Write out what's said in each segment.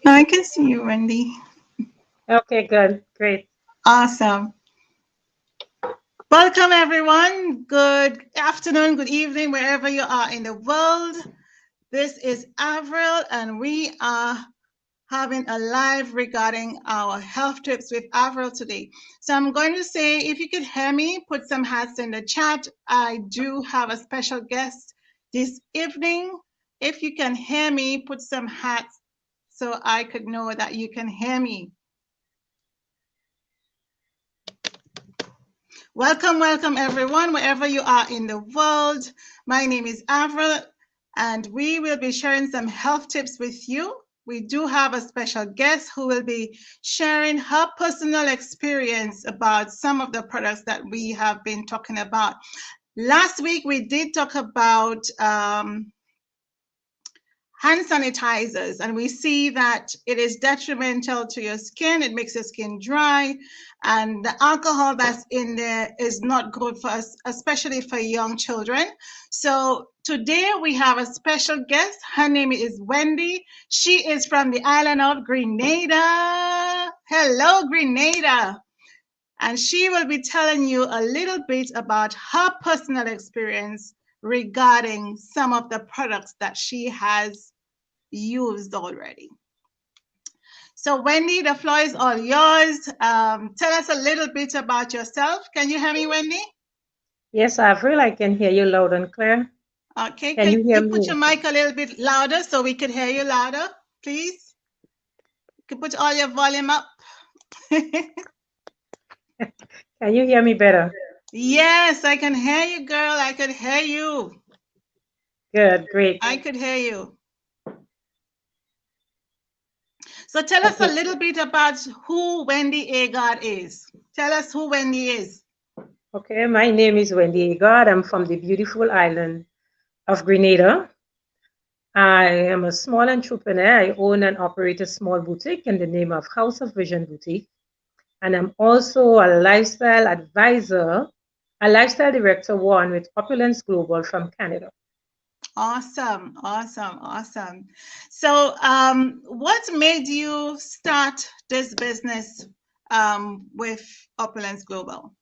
I can see you, Wendy. Okay, good. Great. Awesome. Welcome, everyone. Good afternoon, good evening, wherever you are in the world. This is Avril, and we are having a live regarding our health tips with Avril today. So I'm going to say, if you could hear me, put some hearts in the chat. I do have a special guest this evening. If you can hear me, put some hearts so I could know that you can hear me. Welcome, welcome everyone, wherever you are in the world. My name is Avril, and we will be sharing some health tips with you. We do have a special guest who will be sharing her personal experience about some of the products that we have been talking about. Last week, we did talk about hand sanitizers, and we see that it is detrimental to your skin. It makes your skin dry, and the alcohol that's in there is not good for us, especially for young children. So today we have a special guest. Her name is Wendy. She is from the island of Grenada. Hello, Grenada. And she will be telling you a little bit about her personal experience regarding some of the products that she has used already. So, Wendy, the floor is all yours. Tell us a little bit about yourself. Can you hear me, Wendy? Yes, Avril, I can hear you loud and clear. Okay, Can can you hear you put your me? mic a little bit louder so we could hear you louder, please? You can put all your volume up. Can you hear me better? Yes, I can hear you, girl. I could hear you. Good, great. I could hear you. So tell us a Okay. little bit about who Wendy Agard is. Tell us who Wendy is. Okay, my name is Wendy Agard. I'm from the beautiful island of Grenada. I am a small entrepreneur. I own and operate a small boutique in the name of House of Vision Boutique. And I'm also a lifestyle advisor, a lifestyle director one with Opulence Global from Canada. Awesome, awesome, awesome. So, what made you start this business with Opulence Global?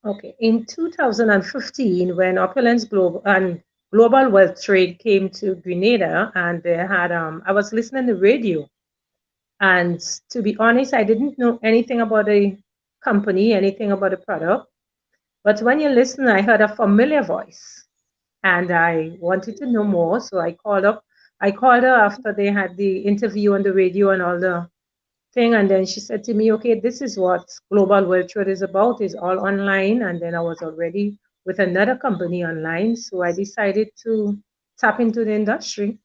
Okay, in 2015, when Opulence Global and Global Wealth Trade came to Grenada, and they had, I was listening to radio, and to be honest, I didn't know anything about the company, anything about the product. But when you listen, I heard a familiar voice, and I wanted to know more. So I called up. I called her after they had the interview on the radio and all the thing, and then she said to me, okay, this is what global wealth trade is about, is all online. And then I was already with another company online, so I decided to tap into the industry.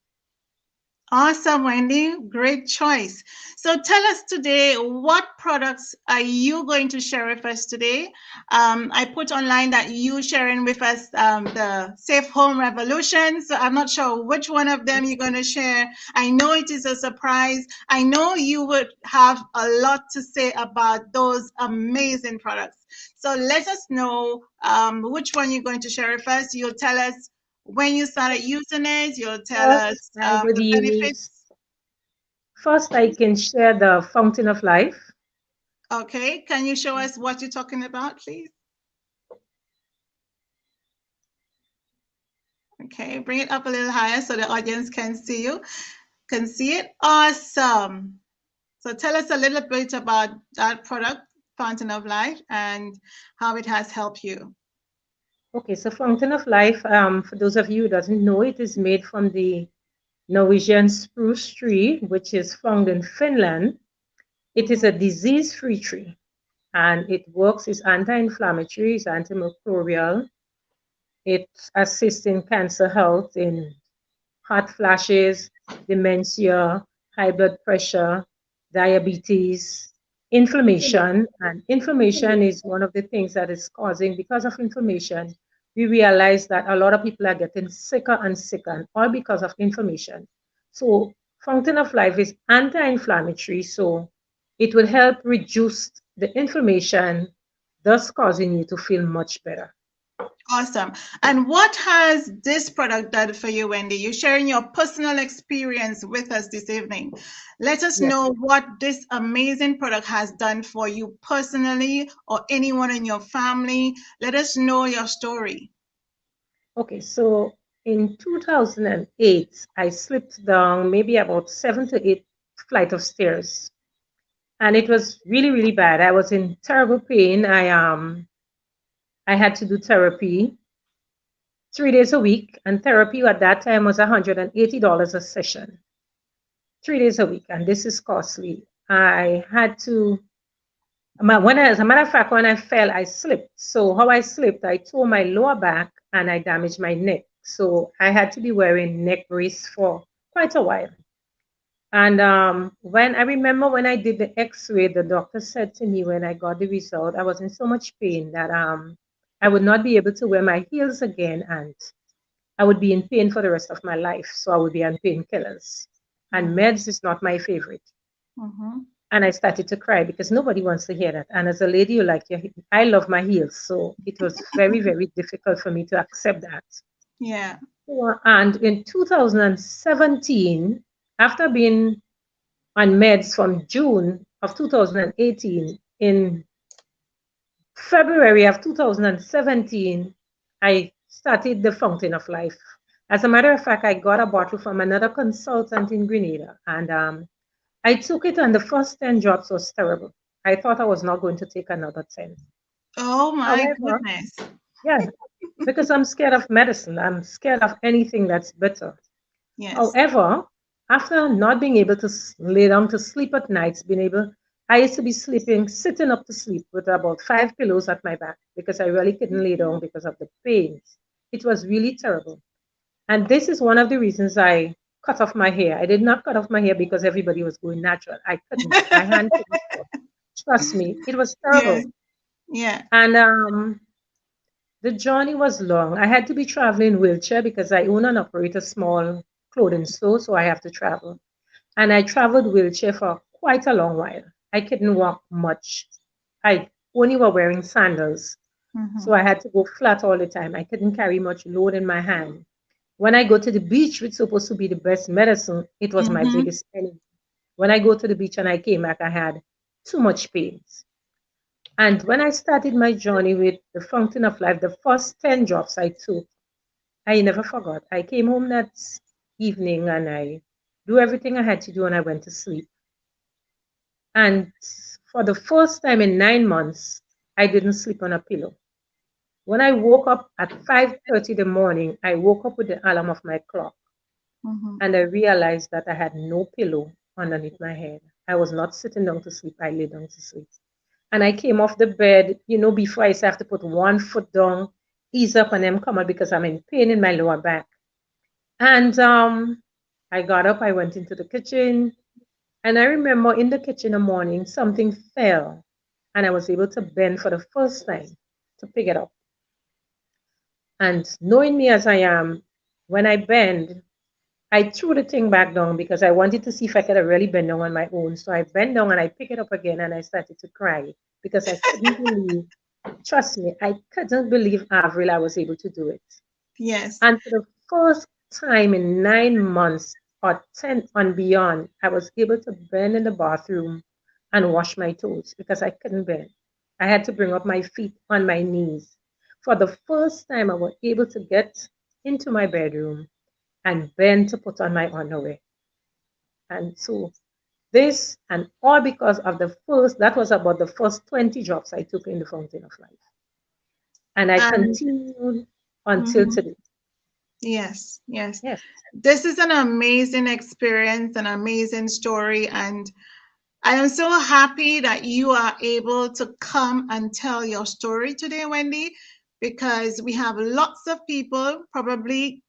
Awesome, Wendy. Great choice. So tell us today, what products are you going to share with us today? I put online that you sharing with us the Safe Home Revolution. So I'm not sure which one of them you're going to share. I know it is a surprise. I know you would have a lot to say about those amazing products. So let us know which one you're going to share with us. You'll tell us when you started using it, you'll tell First, us I would the use, benefits. first, I can share the Fountain of Life. Okay, can you show us what you're talking about, please? Okay, bring it up a little higher so the audience can see you, can see it. Awesome. So tell us a little bit about that product, Fountain of Life, and how it has helped you. Okay, so Fountain of Life, for those of you who doesn't know, it is made from the Norwegian spruce tree, which is found in Finland. It is Mhm. a disease-free tree, and it works, is anti-inflammatory, it's antimicrobial. It assists in cancer health, in hot flashes, dementia, high blood pressure, diabetes, inflammation. And inflammation is one of the things that is causing, because of inflammation, we realize that a lot of people are getting sicker and sicker, and all because of inflammation. So, Fountain of Life is anti inflammatory, so it will help reduce the inflammation, thus causing you to feel much better. Awesome. And what has this product done for you, Wendy? You're sharing your personal experience with us this evening. Let us Yes. know what this amazing product has done for you personally or anyone in your family. Let us know your story. Okay, so in 2008, I slipped down maybe about 7 to 8 flight of stairs, and it was really, really bad. I was in terrible pain. I had to do therapy 3 days a week, and therapy at that time was $180 a session, 3 days a week, and this is costly. I had to, as a matter of fact, when I fell, I slipped. So how I slipped, I tore my lower back and I damaged my neck. So I had to be wearing neck brace for quite a while. And when I remember when I did the X-ray, the doctor said to me when I got the result, I was in so much pain that I would not be able to wear my heels again, and I would be in pain for the rest of my life. So I would be on painkillers. And meds is not my favorite. Mm-hmm. And I started to cry because nobody wants to hear that. And as a lady, you like I love my heels. So it was very, very difficult for me to accept that. Yeah. And in 2017, after being on meds from June of 2018, in February of 2017, I started the Fountain of Life. As a matter of fact, I got a bottle from another consultant in Grenada, and I took it, and the first 10 drops was terrible. I thought I was not going to take another 10. Oh my However, goodness. yeah, because I'm scared of medicine. I'm scared of anything that's bitter. Yes. However, after not being able to lay down to sleep at nights, I used to be sleeping, sitting up to sleep with about 5 pillows at my back because I really couldn't lay down because of the pains. It was really terrible. And this is one of the reasons I cut off my hair. I did not cut off my hair because everybody was going natural. I couldn't. My hand couldn't stop. Trust me, it was Yes. terrible. Yeah. And the journey was long. I had to be traveling in wheelchair because I own and operate a small clothing store, so I have to travel. And I traveled wheelchair for quite a long while. I couldn't walk much. I only were wearing sandals, so Mm-hmm. I had to go flat all the time. I couldn't carry much load in my hand. When I go to the beach, which is supposed to be the best medicine, it was my Mm-hmm. biggest enemy. When I go to the beach and I came back, I had too much pains. And when I started my journey with the Fountain of Life, the first 10 drops I took, I never forgot. I came home that evening and I do everything I had to do and I went to sleep. And for the first time in 9 months, I didn't sleep on a pillow. When I woke up at 5:30 in the morning, I woke up with the alarm of my clock Mm-hmm. and I realized that I had no pillow underneath my head. I was not sitting down to sleep, I lay down to sleep. And I came off the bed, before I used to have to put one foot down, ease up, and then come out because I'm in pain in my lower back. And I got up, I went into the kitchen, and I remember in the kitchen in the morning, something fell, and I was able to bend for the first time to pick it up. And knowing me as I am, when I bend, I threw the thing back down because I wanted to see if I could have really bend down on my own. So I bent down and I picked it up again and I started to cry because I couldn't believe, trust me, I couldn't believe Avril I was able to do it. Yes. And for the first time in 9 months or 10 and beyond, I was able to bend in the bathroom and wash my toes because I couldn't bend. I had to bring up my feet on my knees. For the first time, I was able to get into my bedroom and bend to put on my underwear. And so this and all because of that was about the first 20 drops I took in the Fountain of Life. And I And continued until mhm. today. Yes, yes. Yes. This is an amazing experience, an amazing story, and I am so happy that you are able to come and tell your story today, Wendy, because we have lots of people probably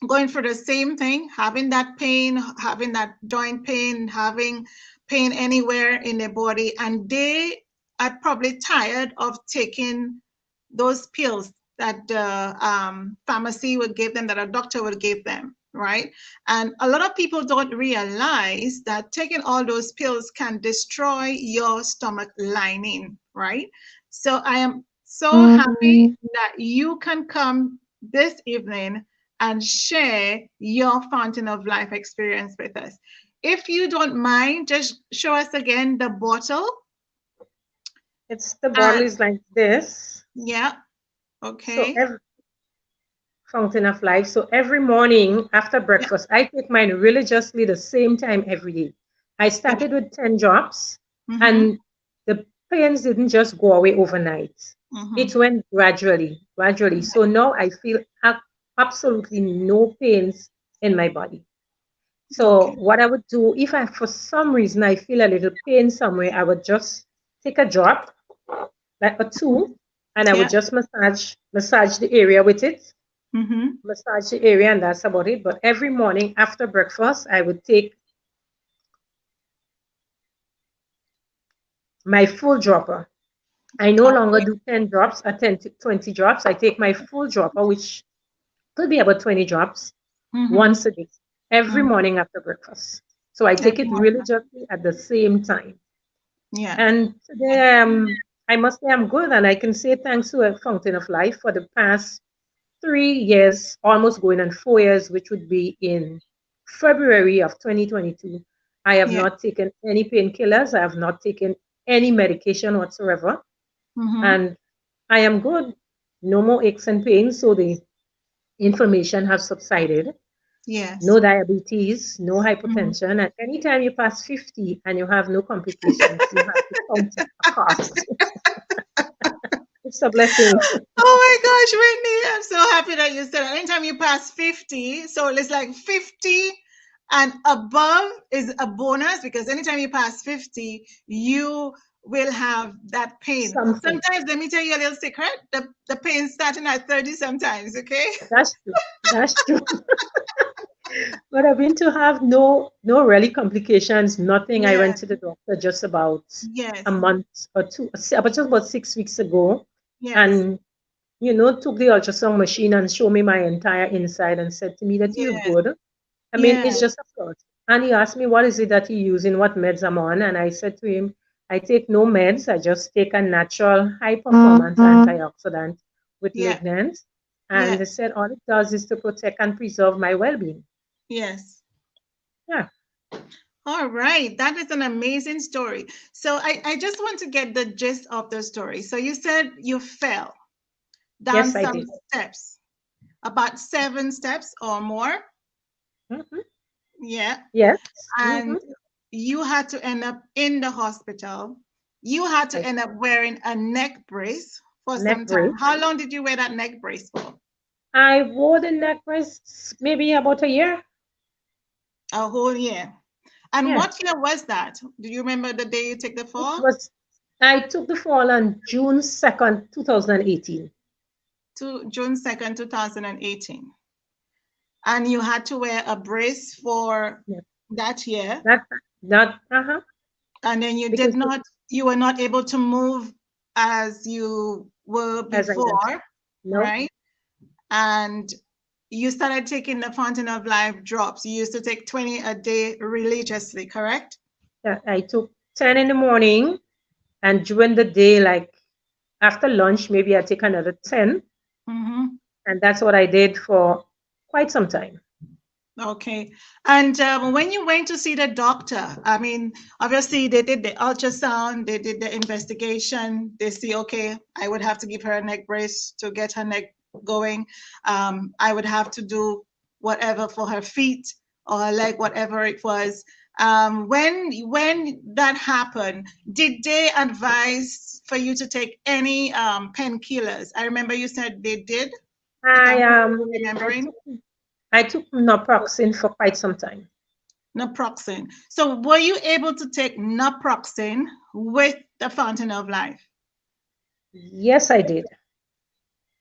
going through the same thing, having that pain, having that joint pain, having pain anywhere in their body, and they are probably tired of taking those pills that the pharmacy would give them, that a doctor would give them, right? And a lot of people don't realize that taking all those pills can destroy your stomach lining, right? So I am So happy that you can come this evening and share your Fountain of Life experience with us. If you don't mind, just show us again the bottle. The bottle is like this. Yeah. So Okay. Fountain of Life. So every morning after breakfast, I take mine religiously the same time every day. I started with 10 drops, and the pains didn't just go away overnight. It went gradually. So now I feel absolutely no pains in my body. So what I would do, if I, for some reason, I feel a little pain somewhere, I would just take a drop, like a two, and I would just massage the area with it. Massage the area, and that's about it. But every morning after breakfast, I would take my full dropper. I no longer do 10 drops or 10 to 20 drops. I take my full dropper, which could be about 20 drops once a day, every morning after breakfast. So I take it religiously at the same time. Yeah. And today, I must say I'm good, and I can say thanks to a Fountain of Life for the past 3 years, almost going on 4 years, which would be in February of 2022. I have not taken any painkillers. I have not taken any medication whatsoever. And I am good. No more aches and pains. So the inflammation has subsided. Yes. No diabetes, no hypertension. And anytime you pass 50 and you have no complications, you have to count a cost. It's a blessing. Oh my gosh, Wendy, I'm so happy that you said that. Anytime you pass 50, so it's like 50 and above is a bonus, because anytime you pass 50, you will have that pain. Something. Sometimes, let me tell you a little secret, the pain starting at 30 sometimes, okay? That's true. That's true. But I've been to have no really complications, nothing. I went to the doctor just about a month or two, about just about 6 weeks ago. And took the ultrasound machine and showed me my entire inside and said to me that you're good. I mean, it's just a plus. And he asked me, what is it that you're using, what meds I'm on? And I said to him, I take no meds. I just take a natural high-performance antioxidant with lignans. And they said all it does is to protect and preserve my well-being. Yes. Yeah. All right. That is an amazing story. So I just want to get the gist of the story. So you said you fell down some steps, about 7 steps or more. Yeah. Yes. And you had to end up in the hospital. You had to end up wearing a neck brace for some time. How long did you wear that neck brace for? I wore the neck brace maybe about a year. A whole year. And what year was that? Do you remember the day you took the fall? I took the fall on June 2nd, 2018. June 2nd, 2018. And you had to wear a brace for that year. And then you were not able to move as you were before, right? And you started taking the Fountain of Life drops. You used to take 20 a day religiously, correct? Yeah, I took 10 in the morning, and during the day, like after lunch, maybe I take another 10. And that's what I did for quite some time. Okay. And when you went to see the doctor, I mean, obviously they did the ultrasound, they did the investigation, they see, okay, I would have to give her a neck brace to get her neck going. I would have to do whatever for her feet or her leg, whatever it was. When that happened, did they advise for you to take any painkillers? I remember you said they did. I took naproxen for quite some time. Naproxen. So were you able to take naproxen with the Fountain of Life? Yes, I did.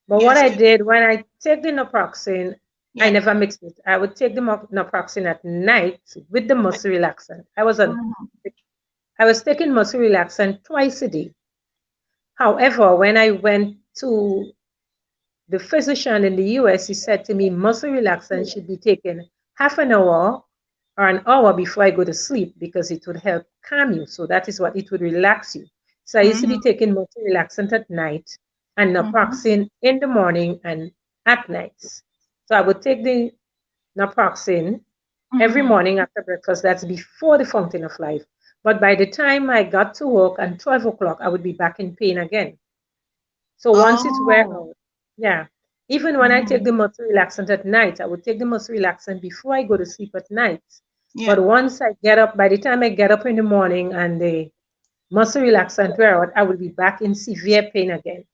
But what I did when I take the naproxen, I never mixed it. I would take the naproxen at night with the muscle relaxant. I was taking muscle relaxant twice a day. However, when I went to the physician in the US, he said to me, muscle relaxant should be taken half an hour or an hour before I go to sleep, because it would help calm you. So that is what it would relax you. So I used to be taking muscle relaxant at night and Mm-hmm. naproxen in the morning and at nights. So I would take the naproxen every Mm-hmm. morning after breakfast. That's before the fountain of life. But by the time I got to work at 12 o'clock, I would be back in pain again. So once it's wear Oh. out, yeah. Even when I take Mm-hmm. the muscle relaxant at night, I would take the muscle relaxant before I go to sleep at night. Yeah. But once I get up, by the time I get up in the morning and the muscle relaxant wear out, I will be back in severe pain again.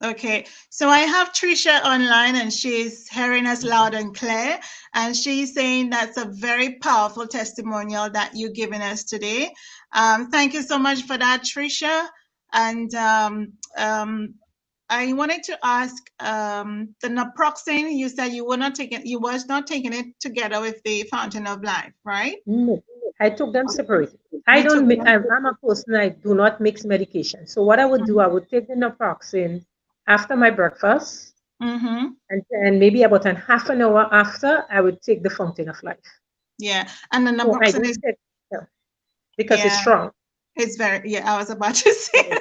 Okay, so I have Trisha online and she's hearing us loud and clear. And she's saying that's a very powerful testimonial that you're giving us today. Thank you so much for that, Trisha. And I wanted to ask the naproxen, you said you was not taking it together with the Fountain of Life, right? No, I took them separately. I You took don't. them. I'm a person. I do not mix medication. So what I would do, I would take the naproxen after my breakfast, Mm-hmm. and then maybe about an half an hour after, I would take the Fountain of Life. Yeah, and the So I naproxen don't is, take yeah, because it's yeah, strong. it's very, yeah, I was about to say Yes.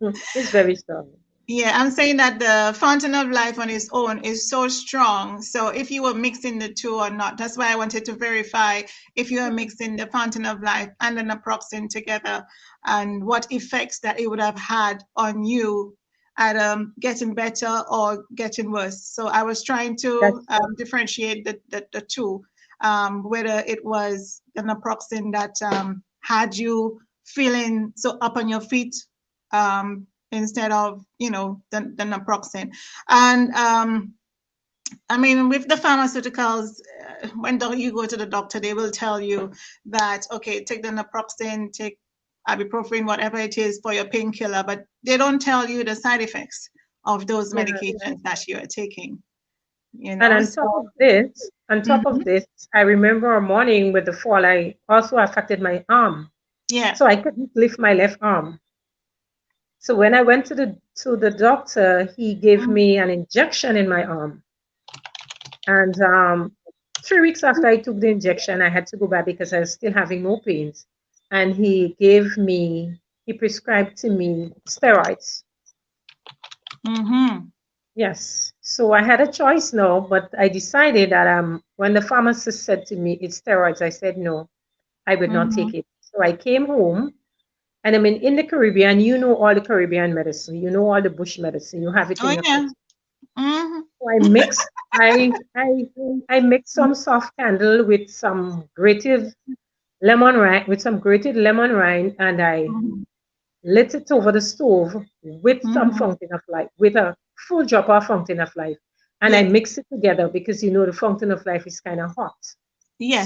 that. It's very strong. Yeah, I'm saying that the Fountain of Life on its own is so strong. So if you were mixing the two or not, that's why I wanted to verify if you are mixing the Fountain of Life and the naproxen together and what effects that it would have had on you at getting better or getting worse. So I was trying to That's true. differentiate the two, whether it was the naproxen that had you feeling so up on your feet, instead of the naproxen. And I mean, with the pharmaceuticals, when you go to the doctor, they will tell you that, okay, take the naproxen, take ibuprofen, whatever it is for your painkiller, but they don't tell you the side effects of those Yeah. medications that you are taking, And so. on top of Mhm. this, I remember a morning with the fall, I also affected my arm. Yeah. So I couldn't lift my left arm. So when I went to the doctor, he gave Mhm. me an injection in my arm. And 3 weeks after I took the injection, I had to go back because I was still having more pains. And he prescribed to me steroids. Mhm. Yes. So I had a choice now, but I decided that when the pharmacist said to me it's steroids, I said no, I would not take Mhm. it. So I came home. And I mean, in the Caribbean, you know all the Caribbean medicine, you know all the bush medicine, you have it Oh in your yeah. kitchen. Mhm. So I mixed some soft candle with some grated lemon rind, and I Mhm. lit it over the stove with some Mhm. fountain of life, with a full drop of fountain of life. And I Yes. mix it together because you know the fountain of life is kind of hot.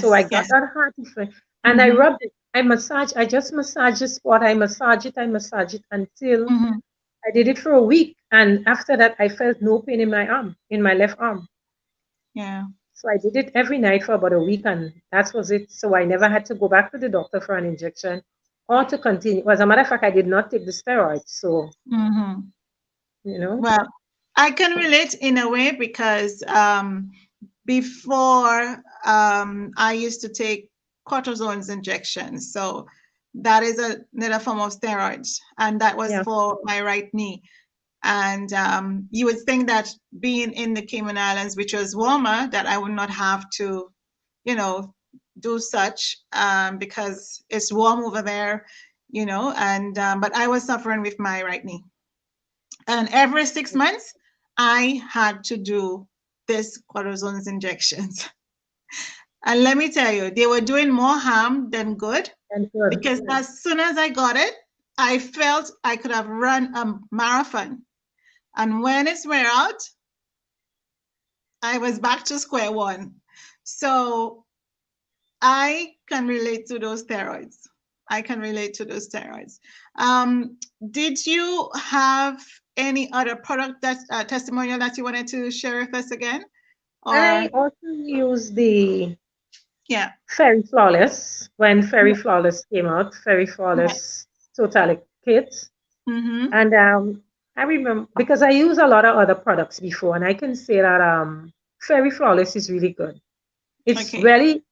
So I Yes. got Yes. that hot effect and I Mhm. rubbed it. I just massage the spot. I massage it until Mhm. I did it for a week. And after that, I felt no pain in my arm, in my left arm. Yeah. So I did it every night for about a week, and that was it. So I never had to go back to the doctor for an injection or to continue. As a matter of fact, I did not take the steroids. So, Mhm. you know, Well, I can relate in a way because before I used to take cortisone injections. So that is another form of steroids, and that was yeah, for my right knee. And you would think that being in the Cayman Islands, which was warmer, that I would not have to, you know, do such because it's warm over there, and but I was suffering with my right knee. And every 6 months, I had to do this cortisone injections. And let me tell you, they were doing more harm than good and good. because as soon as I got it, I felt I could have run a marathon. And when it's wear out, I was back to square one. So I can relate to those steroids. I can relate to those steroids. Did you have any other product that testimonial that you wanted to share with us again? Or I also use the yeah, Fairy Flawless when Fairy Flawless came out, Fairy yeah. Flawless Totalic Kit. Mm-hmm. And I remember because I use a lot of other products before, and I can say that Fairy Flawless is really good. It's Okay. really,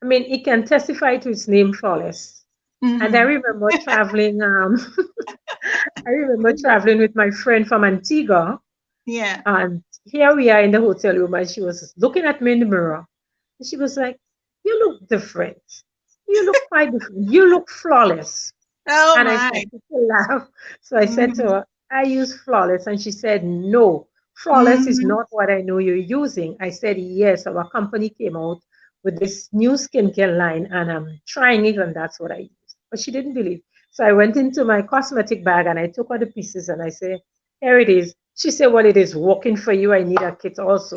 I mean, it can testify to its name, Flawless. And I Mm-hmm. remember traveling. I remember traveling with my friend from Antigua, Yeah. and here we are in the hotel room, and she was looking at me in the mirror. And she was like, "You look different. You look quite different. You look flawless." Oh And I my. started to laugh. So I said to Mm-hmm. her, "I use flawless." And she said, "No, flawless is Mm-hmm. not what I know you're using." I said, "Yes, our company came out with this new skincare line and I'm trying it and that's what I use." But she didn't believe. So I went into my cosmetic bag and I took out the pieces and I said, "Here it is." She said, "Well, it is working for you. I need a kit also."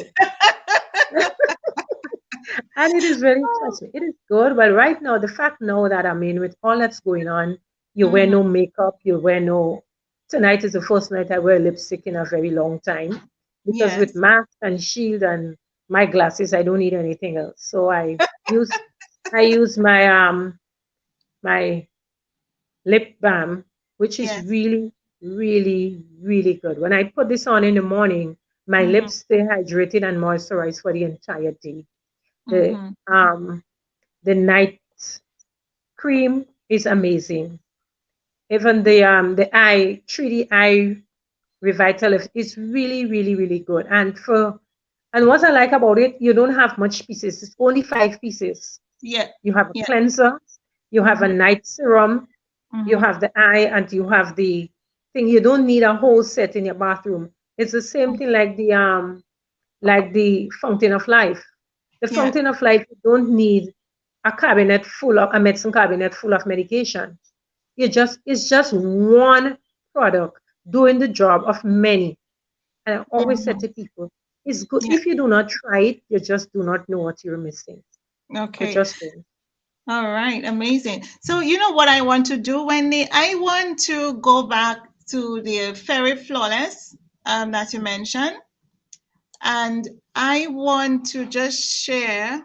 And it is very, trust me, it is good. But right now, the fact now that I mean, with all that's going on, you wear Mm-hmm. no makeup, you wear no. Tonight is the first night I wear lipstick in a very long time because with Yes. mask and shield and my glasses, I don't need anything else. So use I use my lip balm, which is Yes. really, really, really good. When I put this on in the morning, my Mm-hmm. lips stay hydrated and moisturized for the entire day. The Mm-hmm. um the night cream is amazing. Even the eye 3D eye revitalift is really, really, really good. And what I like about it, you don't have much pieces. It's only 5 pieces. Yeah. You have a Yeah. cleanser, you have a Mm-hmm. night serum, you Mm-hmm. have the eye, and you have the thing. You don't need a whole set in your bathroom. It's the same thing like the fountain of life. The Yeah. fountain of life, you don't need a medicine cabinet full of medication. It's just one product doing the job of many. And I always said Mm-hmm. to people, it's good Yeah. if you do not try it, you just do not know what you're missing. You Okay. just don't. All right. Amazing. So you know what I want to do, Wendy? I want to go back to the Fairy Flawless that you mentioned. And I want to just share.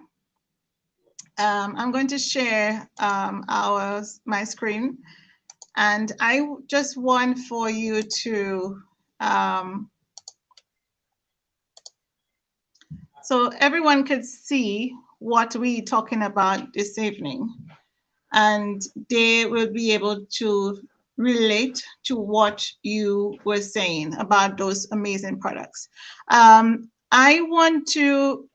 I'm going to share my screen, and I just want for you to so everyone could see what we're talking about this evening, and they will be able to relate to what you were saying about those amazing products. I want to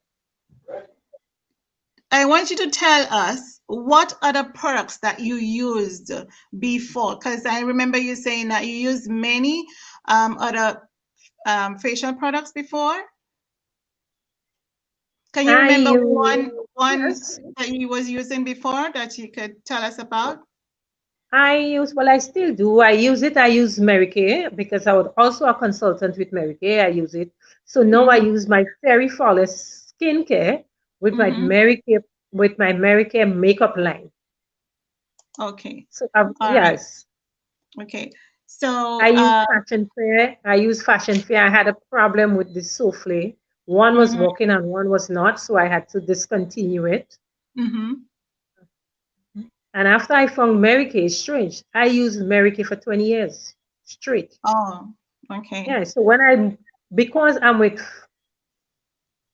I want you to tell us what other products that you used before, because I remember you saying that you used many other facial products before. Can you I remember use one yes. that you was using before that you could tell us about? I still do. I use it. I use Mary Kay because I was also a consultant with Mary Kay. I use it. So now I Mm-hmm, use my Fairy Flawless skincare mm-hmm. With my Mary Kay makeup line. Okay, So all right. yes, Okay, so I use Fashion Fair. I use Fashion Fair. I had a problem with the souffle. One was mm-hmm, working and one was not, so I had to discontinue it. mm-hmm. And after I found Mary Kay, it's strange. I used Mary Kay for 20 years straight. Oh, okay. Yeah, so because I'm with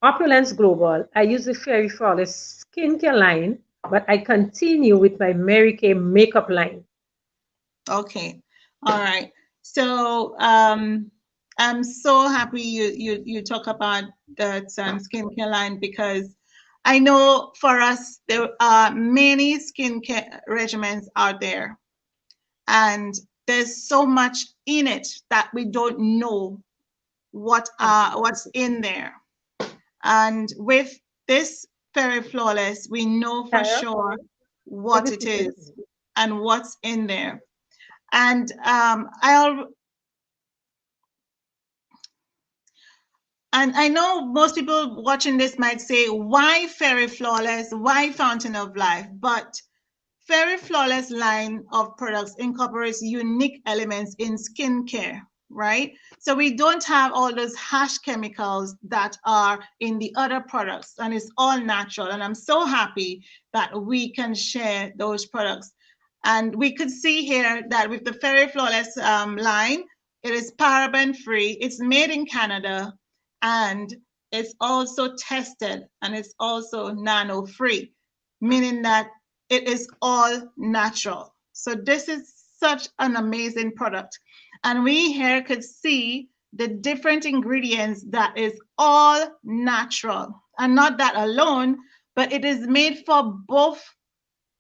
Opulence Global, I use the Fairy Flawless skincare line, but I continue with my Mary Kay makeup line. Okay. All right. So I'm so happy you talk about that skincare line, because I know for us there are many skincare regimens out there, and there's so much in it that we don't know what's in there. And with this Fairy Flawless, we know for Yeah, sure give what it it to me. is and what's in there. And I know most people watching this might say, why Fairy Flawless? Why Fountain of Life? But Fairy Flawless line of products incorporates unique elements in skincare, right? So we don't have all those harsh chemicals that are in the other products, and it's all natural. And I'm so happy that we can share those products. And we could see here that with the Fairy Flawless line, it is paraben free, it's made in Canada, and it's also tested, and it's also nano free, meaning that it is all natural. So this is such an amazing product. And we here could see the different ingredients that is all natural. And not that alone, but it is made for both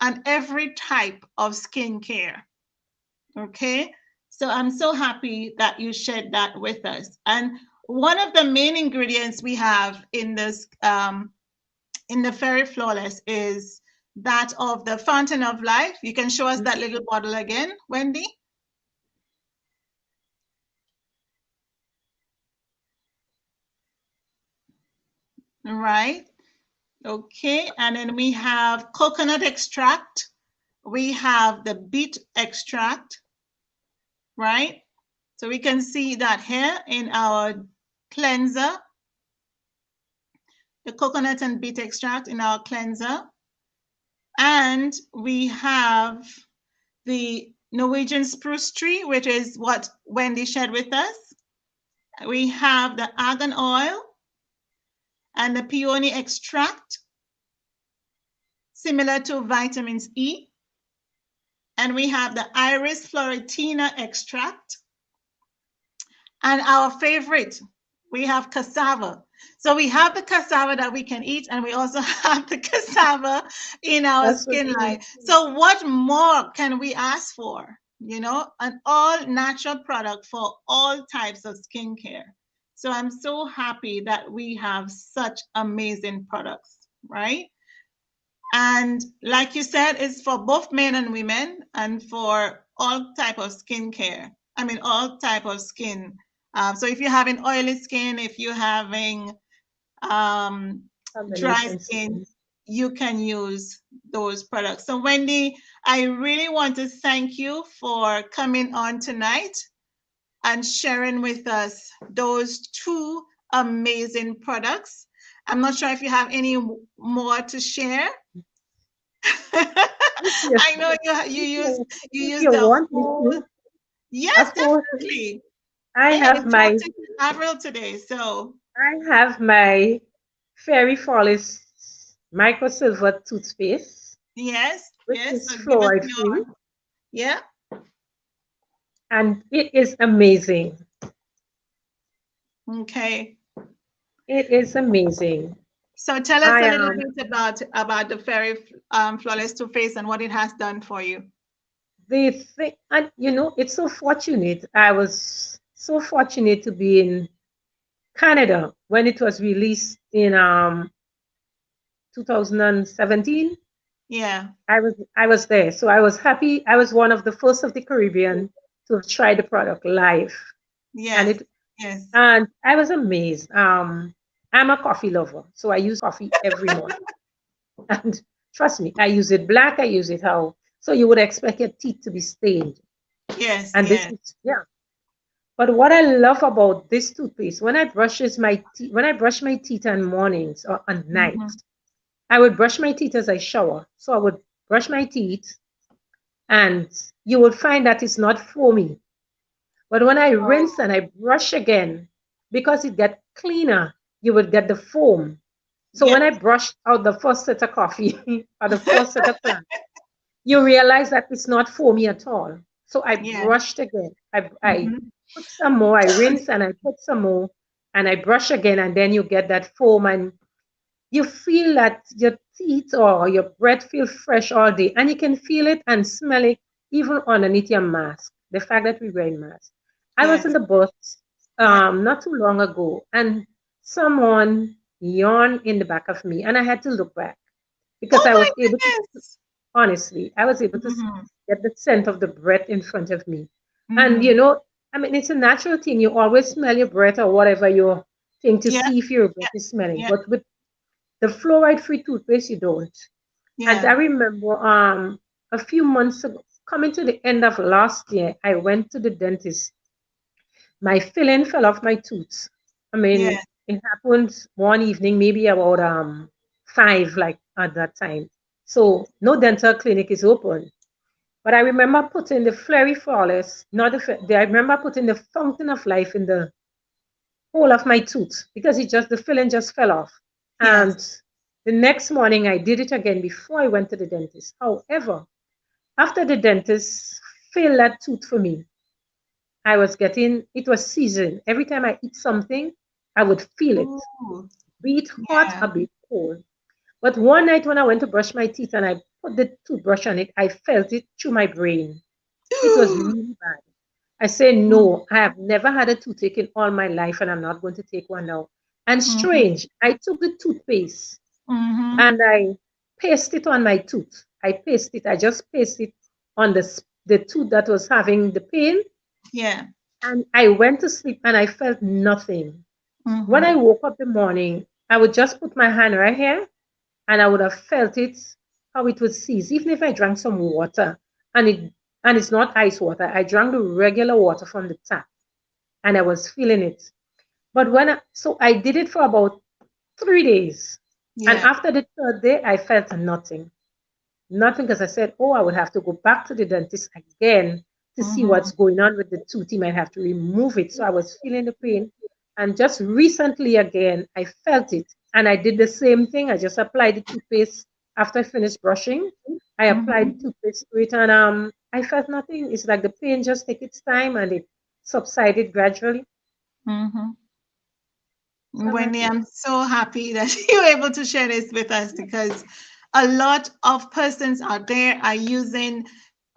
and every type of skincare. Okay. So I'm so happy that you shared that with us. And one of the main ingredients we have in this in the Fairy Flawless is that of the Fountain of Life. You can show us that little bottle again, Wendy. All right. Okay. And then we have coconut extract. We have the beet extract, right? So we can see that here in our cleanser, the coconut and beet extract in our cleanser. And we have the Norwegian spruce tree, which is what Wendy shared with us. We have the argan oil and the peony extract, similar to vitamins E. And we have the iris floretina extract. And our favorite, we have cassava. So we have the cassava that we can eat, and we also have the cassava in our skin line. So what more can we ask for? You know, an all natural product for all types of skincare. So I'm so happy that we have such amazing products, right? And like you said, it's for both men and women and for all type of skincare. I mean, all type of skin. So if you're having oily skin, if you're having dry skin, you can use those products. So Wendy, I really want to thank you for coming on tonight and sharing with us those two amazing products. I'm not sure if you have any more to share. I know you use the whole. Yes, definitely. I have my Avril today, so I have my Fairy Flawless Micro Silver toothpaste. Yes, which yes. is So fluoride free. Yeah. And it is amazing. Okay. It is amazing. So tell us a little bit about the Fairy Flawless Toothpaste and what it has done for you. The thing, and you know, it's so fortunate. I was so fortunate to be in Canada when it was released in 2017. Yeah. I was there. So I was happy. I was one of the first of the Caribbean to have tried the product live. Yes. And I was amazed. I'm a coffee lover, so I use coffee every morning. And trust me, I use it black, I use it how. So you would expect your teeth to be stained. Yes. And this is, yeah. But what I love about this toothpaste, when I brush my teeth on mornings or on nights, I would brush my teeth as I shower. So I would brush my teeth, and you would find that it's not foamy. But when I rinse and I brush again, because it gets cleaner, you would get the foam. So when I brushed out the first set of coffee or the first set of plant, you realize that it's not foamy at all. So I brushed again. I put some more, I rinse and I put some more, and I brush again, and then you get that foam, and you feel that your teeth or your breath feel fresh all day, and you can feel it and smell it even underneath your mask. The fact that we wear masks. I was in the bus not too long ago, and someone yawned in the back of me, and I had to look back because I was able to, honestly, I was able to get the scent of the breath in front of me. And you know, I mean, it's a natural thing. You always smell your breath or whatever you think to see if your breath is smelling. But with the fluoride-free toothpaste, you don't. And I remember a few months ago, coming to the end of last year, I went to the dentist. My filling fell off my tooth. I mean, it happened one evening, maybe about 5, like at that time. So no dental clinic is open. But I remember putting the Fairy Flawless, I remember putting the Fountain of Life in the hole of my tooth because the filling just fell off. And the next morning I did it again before I went to the dentist. However, after the dentist filled that tooth for me, I was getting, it was seasoned. Every time I eat something, I would feel it, Ooh, be it hot yeah. or be it cold. But one night when I went to brush my teeth and I put the toothbrush on it, I felt it through my brain. It was really bad. I say, no, I have never had a toothache in all my life and I'm not going to take one now. And Mm-hmm. strange, I took the toothpaste Mm-hmm. and I paste it on my tooth. I paste it, I just paste it on the tooth that was having the pain. Yeah. And I went to sleep and I felt nothing. When I Mm-hmm. woke up the morning, I would just put my hand right here and I would have felt it how it would cease. Even if I drank some water and it's not ice water, I drank the regular water from the tap and I was feeling it. But so I did it for about 3 days. And Yeah. after the third day, I felt nothing. Nothing because I said, oh, I would have to go back to the dentist again to see Mm-hmm. what's going on with the tooth. He might have to remove it. So I was feeling the pain. And just recently again, I felt it. And I did the same thing. I just applied the toothpaste after I finished brushing. I applied the Mm-hmm. toothpaste to it and I felt nothing. It's like the pain just take its time and it subsided gradually. Mm-hmm. So I'm Wendy, happy. I'm so happy that you're able to share this with us because a lot of persons out there are using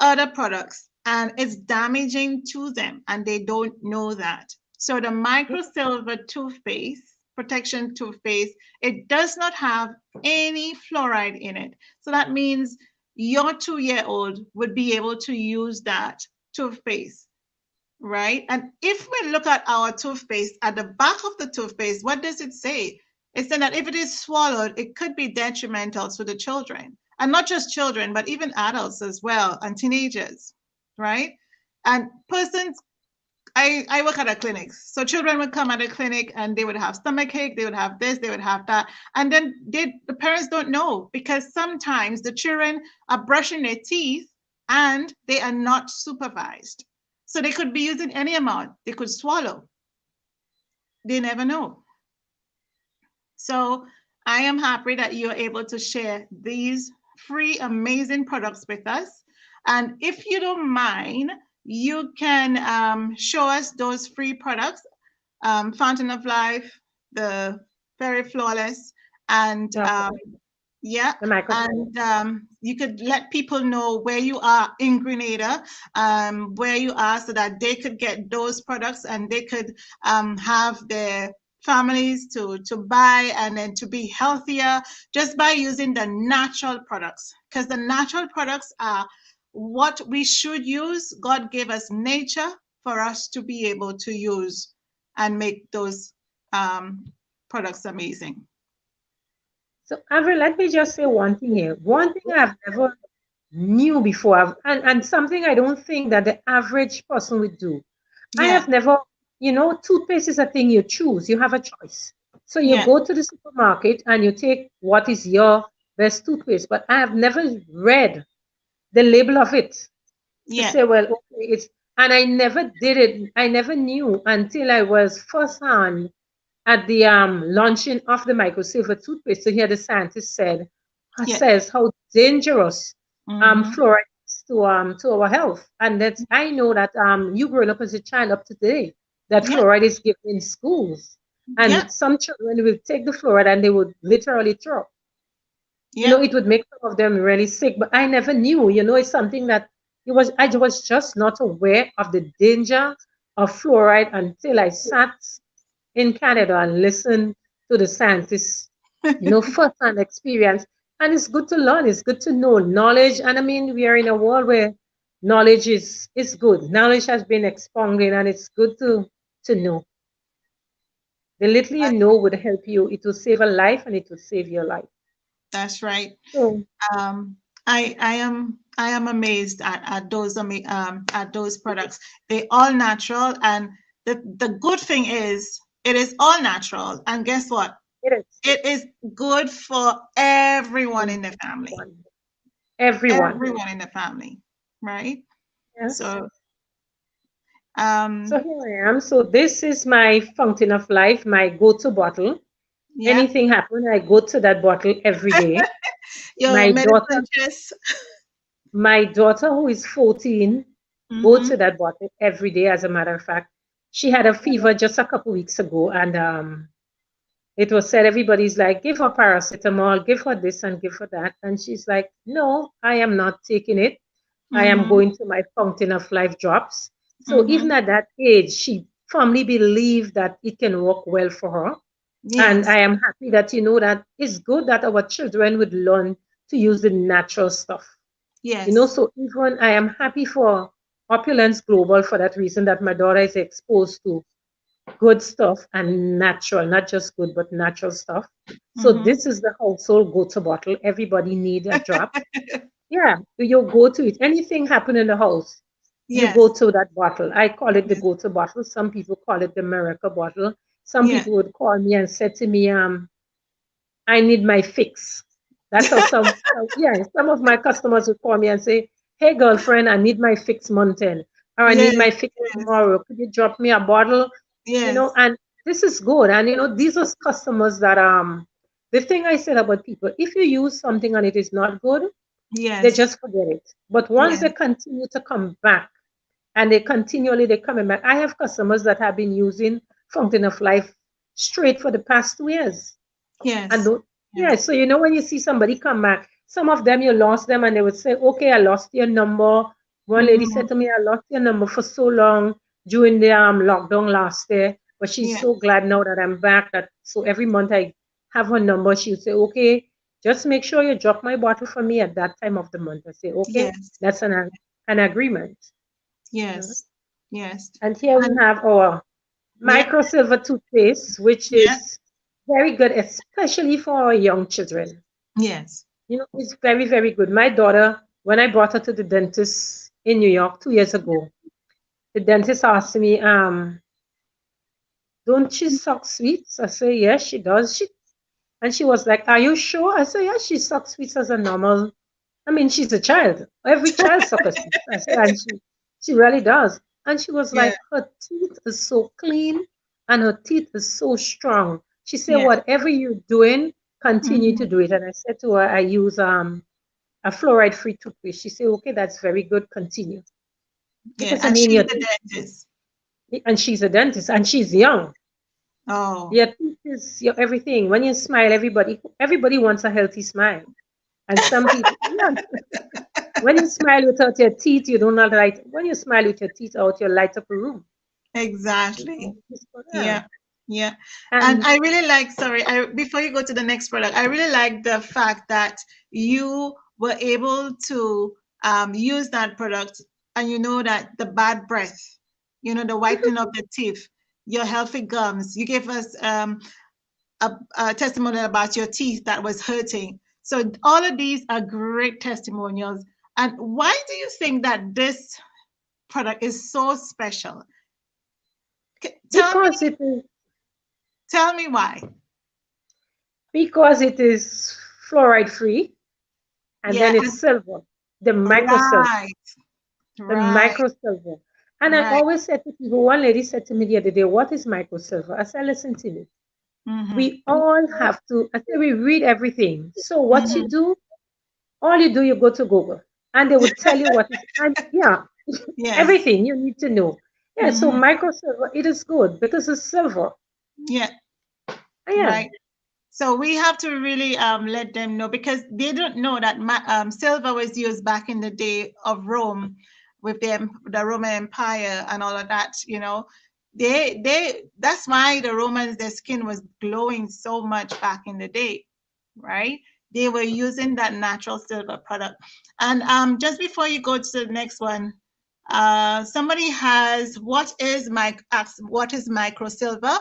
other products and it's damaging to them and they don't know that. So the microsilver toothpaste, protection toothpaste, it does not have any fluoride in it. So that means your 2 year old would be able to use that toothpaste, right? And if we look at our toothpaste, at the back of the toothpaste, what does it say? It's saying that if it is swallowed, it could be detrimental to the children. And not just children, but even adults as well, and teenagers, right? And persons, I work at a clinic. So children would come at a clinic and they would have stomachache, they would have this, they would have that. And then the parents don't know because sometimes the children are brushing their teeth and they are not supervised. So they could be using any amount, they could swallow. They never know. So I am happy that you're able to share these free, amazing products with us. And if you don't mind, you can show us those free products, Fountain of Life, the Very Flawless, and Okay. yeah, The microphone. and you could let people know where you are in Grenada, where you are, so that they could get those products and they could have their families to buy and then to be healthier just by using the natural products. Because the natural products are what we should use. God gave us nature for us to be able to use and make those products amazing. So, Avril, let me just say one thing here. One thing I've never knew before, and something I don't think that the average person would do. I Yeah, have never, toothpaste is a thing you choose. You have a choice. So you yeah, go to the supermarket and you take what is your best toothpaste. But I have never read the label of it to yeah, say, well, okay, and I never did it. I never knew until I was firsthand at the launching of the microsilver toothpaste. So here the scientist yeah. says how dangerous Mm-hmm. fluoride is to our health. And that's I know that you growing up as a child up to today that Yeah, fluoride is given in schools. yeah, And some children will take the fluoride and they would literally throw up. yeah, It would make some of them really sick, but I never knew. It's something that I was just not aware of the danger of fluoride until I sat in Canada and listened to the scientists, first-hand experience. And it's good to learn. It's good to know knowledge. And I mean, we are in a world where knowledge is good. Knowledge has been expounded, and it's good to know. The little you know would help you. It will save a life, and it will save your life. that's right. So Um, I am amazed at those products. They all natural, and the good thing is it is all natural. And guess what? it is. It is good for everyone in the family. Everyone. Everyone. Everyone in the family, right? Yes. So So um, here I am. So this is my fountain of life, my go-to bottle. yeah, Anything happen, I go to that bottle every day. your My daughter, medicine chest. my daughter who is 14, go to that bottle every day. As a matter of fact, she had a fever just a couple weeks ago, and it was said everybody's like, give her paracetamol, give her this and give her that. And she's like, no, I am not taking it. I am going to my Fountain of Life drops. So even at that age, she firmly believed that it can work well for her. And Yes. I am happy that you know that it's good that our children would learn to use the natural stuff. You know, Yes. so even I am happy for Opulence Global for that reason that my daughter is exposed to good stuff and natural, not just good, but natural stuff. So this is the household go-to bottle. Everybody need a drop. Yeah, you go to it. Anything happen in the house, you Yes. go to that bottle. I call it the Yes. go-to bottle. Some people call it the miracle bottle. Some Yeah. people would call me and say to me, I need my fix. That's how yeah, some of my customers would call me and say, hey, girlfriend, I need my fix mountain, or I Yes. need my fix Yes. tomorrow. Could you drop me a bottle? You know, Yes. and this is good. And, you know, these are customers that, the thing I said about people, if you use something and it is not good, they Yes. just forget it. But once Yes. they continue to come back and they're coming back, I have customers that have been using Fountain of Life straight for the past 2 years. And Yes. don't, yeah, Yes. so you know when you see somebody come back, some of them you lost them and they would say, okay, I lost your number. One lady said to me, I lost your number for so long during the lockdown last year, but she's Yeah. so glad now that I'm back. That so every month I have her number. She would say, okay, just make sure you drop my bottle for me at that time of the month. I say, okay, Yes. that's an agreement. Mhm. Yes. Yes. And here we And have our yep. micro silver toothpaste, which Yeah. is very good, especially for our young children. Yes. You know, it's very, very good. My daughter, when I brought her to the dentist in New York 2 years ago, the dentist asked me, don't she suck sweets? I say, yes, she does. And she was like, are you sure? I say, yes, she sucks sweets as a normal. I mean, she's a child. Every child sucks sweets. I say, and she really does. And she was Yeah. like, her teeth is so clean and her teeth is so strong. She said, Yeah. whatever you're doing, continue to Mhm. do it. And I said to her, I use a fluoride-free toothpaste. She said, okay, that's very good. Continue. Yeah. Because I And mean, she's your the teeth, dentist. and she's a dentist and she's young. Oh. Your teeth is your everything. When you smile, everybody wants a healthy smile. And some people, yeah, when you smile without your teeth, you do not light. When you smile with your teeth out, you light up a room. Exactly. Yeah. Yeah. Yeah. And And I really like, sorry, before you go to the next product, I really like the fact that you were able to use that product and you know that the bad breath, you know, the whitening of the teeth, your healthy gums, you gave us a testimonial about your teeth that was hurting. So all of these are great testimonials. And why do you think that this product is so special? Tell me, because it is tell me why. because it is fluoride free, and Yeah, then it's silver, the micro silver, right, the right, micro silver. And I right. always said to people, one lady said to me the other day, what is micro silver? I said, listen to me. Mm-hmm. We all have to, I said, we read everything. So what you Mm-hmm. do, all you do, you go to Google and they would tell you what is, and yeah, Yes. everything you need to know. Yeah, so Mm-hmm. micro silver, it is good because it's silver. Yeah, Yeah, right. So we have to really let them know because they don't know that silver was used back in the day of Rome with the Roman Empire and all of that. You know, they that's why the Romans their skin was glowing so much back in the day, right? They were using that natural silver product. And just before you go to the next one, somebody has what is micro silver?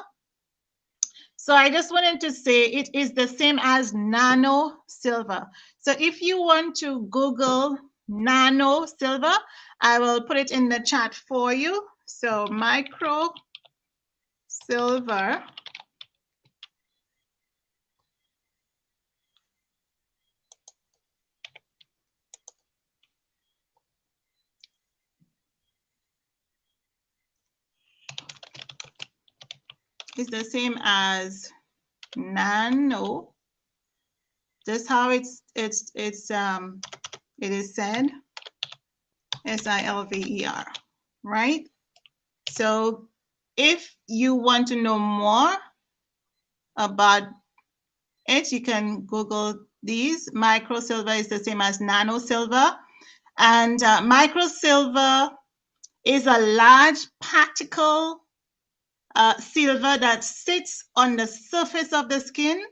So I just wanted to say it is the same as nano silver. So if you want to Google nano silver, I will put it in the chat for you. So micro silver is the same as nano. Just how it is said. Silver, right? So if you want to know more about it, you can Google these. Microsilver is the same as nanosilver. And microsilver is a large particle silver that sits on the surface of the skin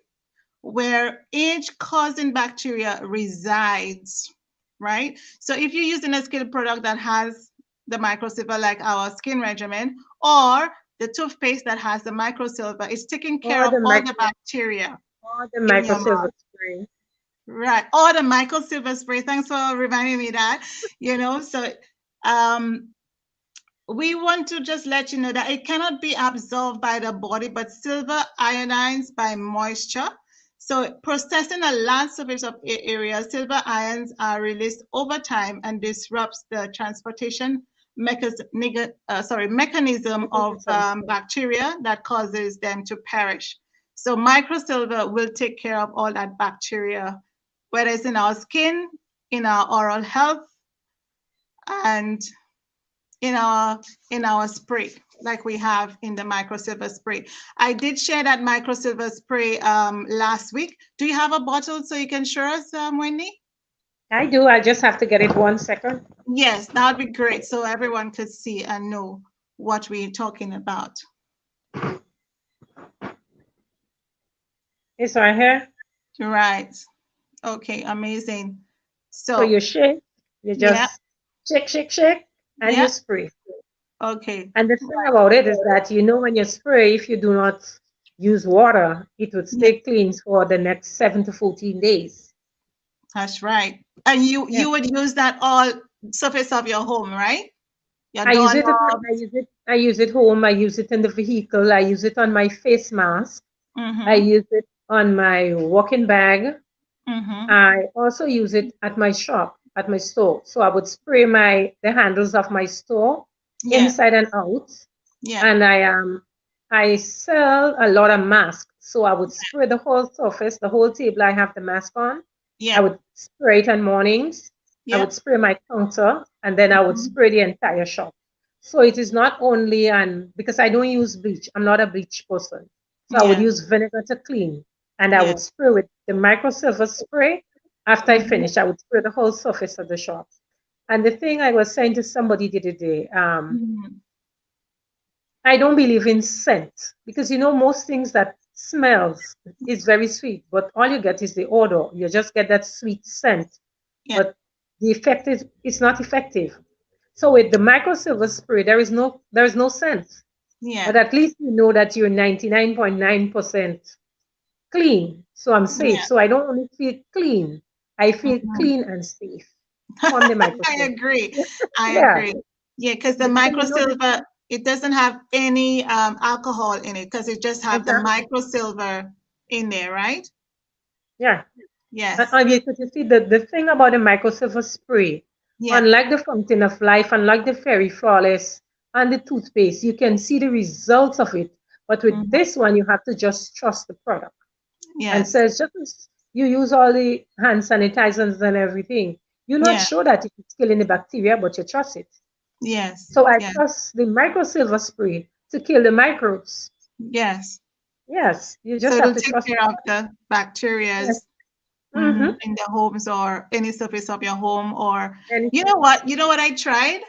where age-causing bacteria resides, right? So if you're using a skin product that has the microsilver, like our skin regimen, or the toothpaste that has the microsilver, it's taking care of all the bacteria. Or the microsilver spray. Right. Or the microsilver spray. Thanks for reminding me that, so we want to just let you know that it cannot be absorbed by the body, but silver iodines by moisture. So processing a large surface of area, silver ions are released over time and disrupts the transportation mechanism of bacteria that causes them to perish. So microsilver will take care of all that bacteria, whether it's in our skin, in our oral health, and in our spray, like we have in the microsilver spray. I did share that microsilver spray last week. Do you have a bottle so you can show us, Wendy? I do. I just have to get it 1 second. Yes, that would be great, so everyone could see and know what we're talking about. It's right here. Right. Okay, amazing. So you shake, you just shake, and you spray. Okay. And the thing about it is that, when you spray, if you do not use water, it would stay clean for the next 7 to 14 days. That's right. And you would use that all surface of your home, right? I use it home. I use it in the vehicle. I use it on my face mask. I use it on my walking bag. I also use it at my shop, at my store. So I would spray the handles of my store inside and out. And I sell a lot of masks. So I would spray the whole surface, the whole table I have the mask on. I would spray it on mornings. I would spray my counter, and then I would spray the entire shop. So it is not only because I don't use bleach. I'm not a bleach person. So I would use vinegar to clean. And I would spray with the microsilver spray. After I finish, I would spray the whole surface of the shop. And the thing I was saying to somebody the other day, I don't believe in scent because most things that smells is very sweet, but all you get is the odor. You just get that sweet scent, but the effect it's not effective. So with the microsilver spray, there is no scent. But at least you know that you're 99.9% clean. So I'm safe. So I don't only feel clean, I feel clean and safe from the microsilver. I agree. I agree. Yeah, because the microsilver, it doesn't have any alcohol in it because it just has the microsilver in there, right? Yeah. Yes. Because you see, the thing about the microsilver spray, unlike the Fountain of Life, unlike the Fairy Flawless and the toothpaste, you can see the results of it. But with this one, you have to just trust the product. And so it's just you use all the hand sanitizers and everything. You're not sure that it's killing the bacteria, but you trust it. Yes. So I trust the microsilver spray to kill the microbes. Yes. Yes. You just have to trust take care of the bacteria in the homes or any surface of your home. Or you know what I tried?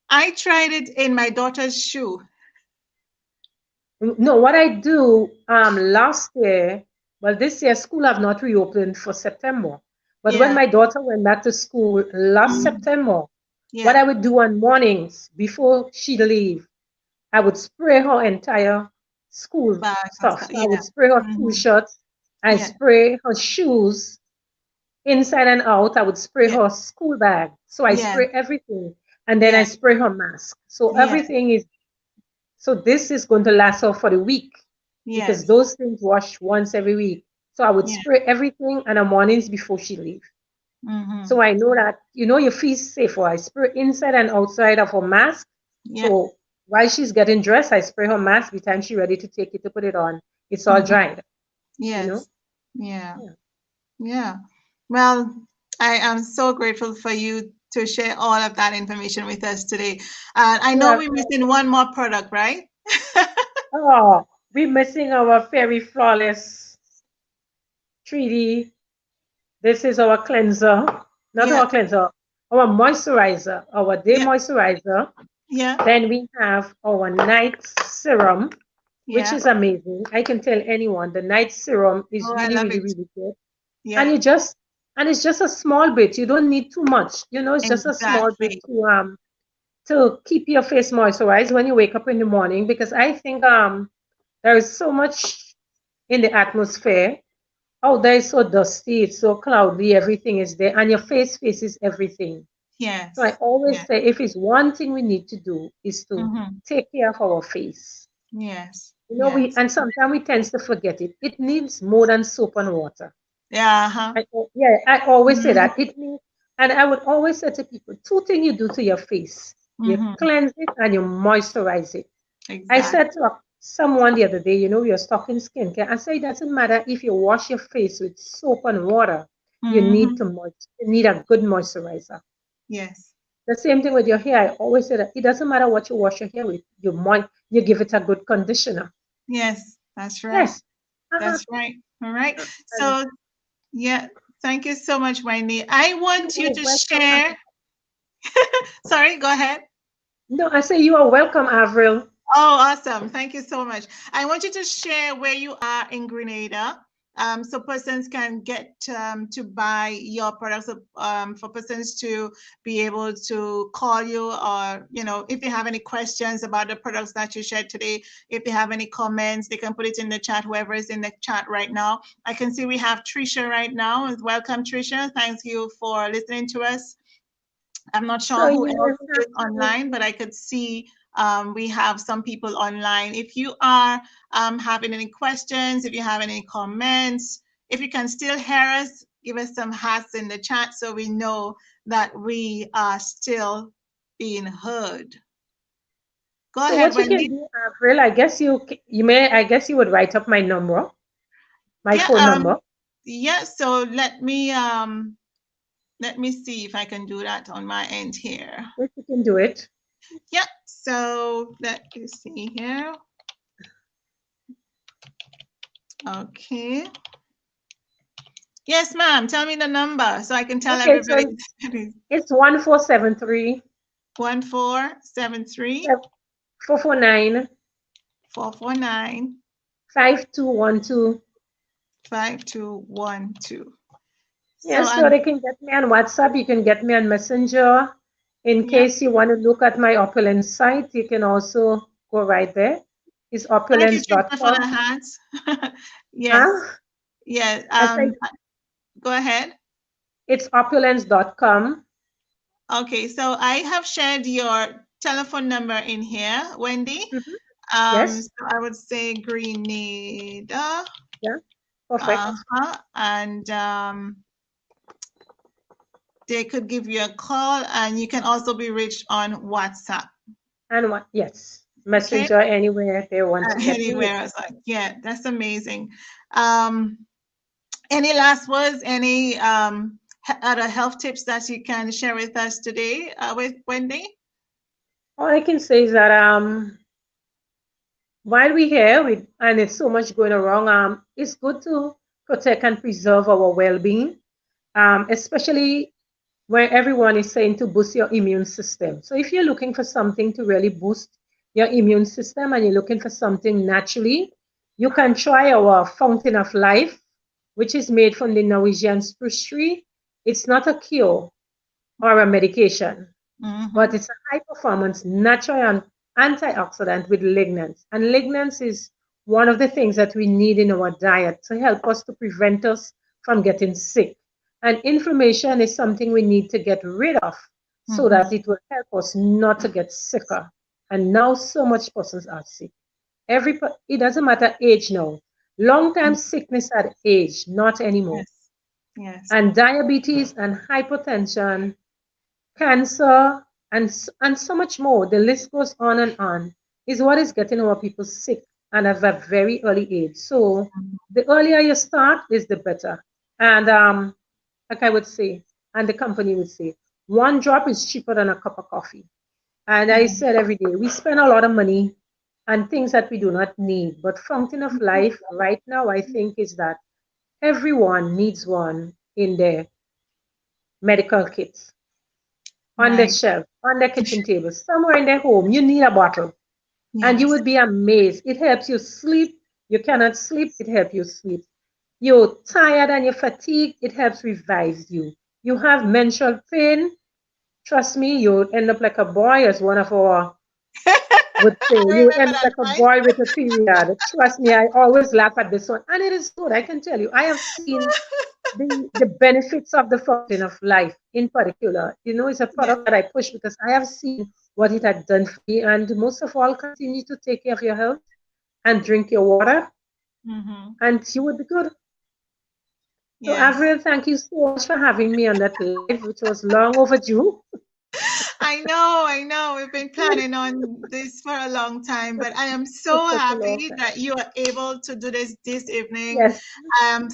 I tried it in my daughter's shoe. No, what I do last year, well, this year school have not reopened for September. But when my daughter went back to school last September, what I would do on mornings before she leave, I would spray her entire school stuff. So I would spray her t-shirts, I spray her shoes inside and out. I would spray her school bag. So I spray everything. And then I spray her mask. So everything is, so this is going to last her for the week. Because those things wash once every week. So I would spray everything on the mornings before she leave. So I know that, you feel safer. I spray inside and outside of her mask. So while she's getting dressed, I spray her mask. By the time she's ready to take it, to put it on, it's all dried. Yes. Yeah. Well, I am so grateful for you to share all of that information with us today. I know Yeah. we're missing one more product, right? Oh, we're missing our Fairy Flawless 3D. This is our cleanser, not Yeah, our cleanser, our moisturizer, our day yeah, moisturizer. yeah, Then we have our night serum, which yeah. is amazing. I can tell anyone the night serum is Oh, I really, love really, it. really good. And Yeah, you just and it's just a small bit. You don't need too much. It's just a small bit exactly. to keep your face moisturized when you wake up in the morning, because I think there is so much in the atmosphere. Oh, there is so dusty, it's so cloudy, everything is there, and your face faces everything. So I Yes, always yes. say if it's one thing we need to do is to Mm-hmm. take care of our face. Yes, We yes. and sometimes we tend to forget it. It needs more than soap and water. Yeah, uh-huh. I always say Mm-hmm. that. It needs, and I would always say to people, two things you do to your face. You Mm-hmm. cleanse it and you moisturize it. I Exactly. said to someone the other day, we were talking skincare. I said it doesn't matter if you wash your face with soap and water. You need Mm-hmm. you need a good moisturizer. Yes, The same thing with your hair. I always say that it doesn't matter what you wash your hair with. You give it a good conditioner. yes, that's right. Yes. Uh-huh. That's right. All right. And So, yeah, thank you so much, Wendy. I you want you are to welcome. share. Sorry, go ahead. No, I say you are welcome, Avril. Oh, awesome. Thank you so much. I want you to share where you are in Grenada. So persons can get to buy your products, for persons to be able to call you, or, if they have any questions about the products that you shared today, if they have any comments, they can put it in the chat, whoever is in the chat right now. I can see we have Trisha right now. Welcome, Trisha. Thank you for listening to us. I'm not So sure who you else will is have online, but I could see we have some people online. If you are having any questions, if you have any comments, if you can still hear us, give us some hearts in the chat so we know that we are still being heard. Go so ahead, what you can Wendy. do, Avril, I guess I guess you would write up my number, my Yeah, phone number. yeah. So let me see if I can do that on my end here. If you can do it. Yeah. So let me see here. Okay. Yes, ma'am. Tell me the number so I can tell Okay, everybody. so it's 1473 1473 449 449 5212. 5212. So Yes, so I'm they can get me on WhatsApp. You can get me on Messenger. In yeah. case you want to look at my Opulence site, you can also go right there. It's Thank you, Trisha, for opulence.com. the hands. Yes. Huh? Yes. I say Go ahead. it's opulence.com. Okay, so I have shared your telephone number in here, Wendy. Mhm. Yes. So I would say Grenada. Yeah. Perfect. Uh-huh. And they could give you a call, and you can also be reached on WhatsApp. And what? Yes. Okay. Messenger anywhere they want to get me. Anywhere else. Yeah, that's amazing. Um, any last words? Any other health tips that you can share with us today, with Wendy? All I can say is that while we're here and it's so much going wrong, it's good to protect and preserve our well-being, especially where everyone is saying to boost your immune system. So if you're looking for something to really boost your immune system and you're looking for something naturally, you can try our Fountain of Life, which is made from the Norwegian spruce tree. It's not a cure or a medication, but Mm-hmm. it's a high performance natural antioxidant with lignans. And lignans is one of the things that we need in our diet to help us to prevent us from getting sick. And inflammation is something we need to get rid of so Mm-hmm. that it will help us not to get sicker. And now so much persons are sick. It doesn't matter age now. Long time sickness at age, not anymore. Yes. Yes. And diabetes and hypertension, cancer, and so much more. The list goes on, is what is getting our people sick and at a very early age. So the earlier you start is the better. And like I would say, and the company would say, one drop is cheaper than a cup of coffee. And I said every day, we spend a lot of money on things that we do not need. But Fountain of Life right now, I think, is that everyone needs one in their medical kits, on the Right. shelf, on their kitchen table, somewhere in their home. You need a bottle. And you Yes. would be amazed. It helps you sleep. You cannot sleep, it helps you sleep. You're tired and you're fatigued, it helps revive you. You have menstrual pain, trust me, you'll end up like a boy, as one of our would say. I You remember end up that, like a right? boy with a period. Trust me, I always laugh at this one. And it is good, I can tell you. I have seen the benefits of the Fountain of Life in particular. You know, it's a Yeah. product that I push because I have seen what it had done for me. And most of all, continue to take care of your health and drink your water, Mm-hmm. and you would be good. So, Yes. Avril, thank you so much for having me on that live, which was long overdue. I know, I know. We've been planning on this for a long time, but I am It's so such a long happy that time. you are able to do this evening. Yes,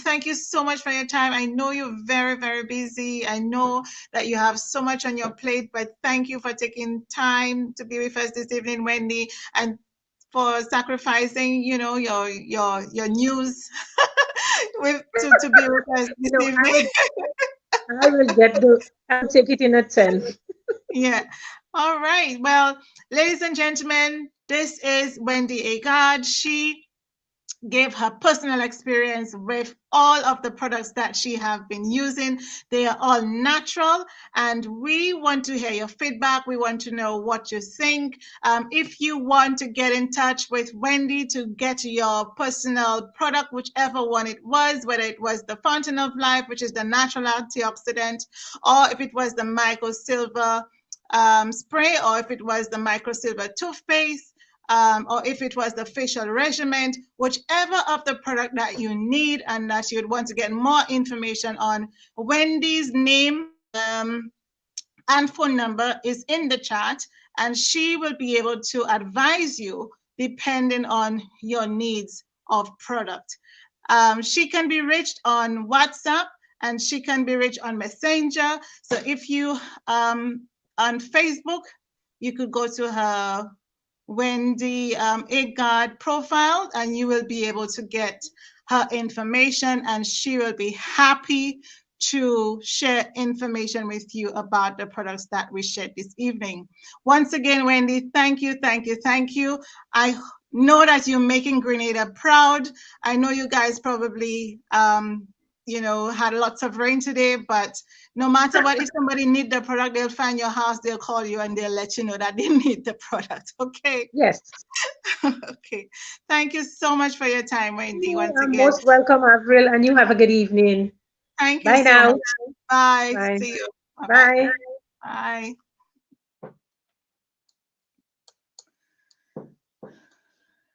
Thank you so much for your time. I know you're very, very busy. I know that you have so much on your plate, but thank you for taking time to be with us this evening, Wendy, and for sacrificing, your news with to be with us this no, evening. I will take it in a 10. Yeah. All right. Well, ladies and gentlemen, this is Wendy Agard. She gave her personal experience with all of the products that she have been using. They are all natural, and we want to hear your feedback. We want to know what you think. If you want to get in touch with Wendy to get your personal product, whichever one it was, whether it was the Fountain of Life, which is the natural antioxidant, or if it was the microsilver spray, or if it was the microsilver toothpaste, or if it was the facial regimen, whichever of the product that you need and that you would want to get more information on, Wendy's name and phone number is in the chat, and she will be able to advise you depending on your needs of product. She can be reached on WhatsApp and she can be reached on Messenger. So if you on Facebook, you could go to her Wendy Agard profile, and you will be able to get her information, and she will be happy to share information with you about the products that we shared this evening. Once again, Wendy, thank you, thank you, thank you. I know that you're making Grenada proud. I know you guys probably had lots of rain today, but no matter what, if somebody need the product, they'll find your house, they'll call you, and they'll let you know that they need the product. Okay. Yes. Okay. Thank you so much for your time, Wendy, You once are again. most welcome, Avril, and you have a good evening. Thank you Bye so much. now. Bye. Bye. See you. Bye-bye. Bye. Bye.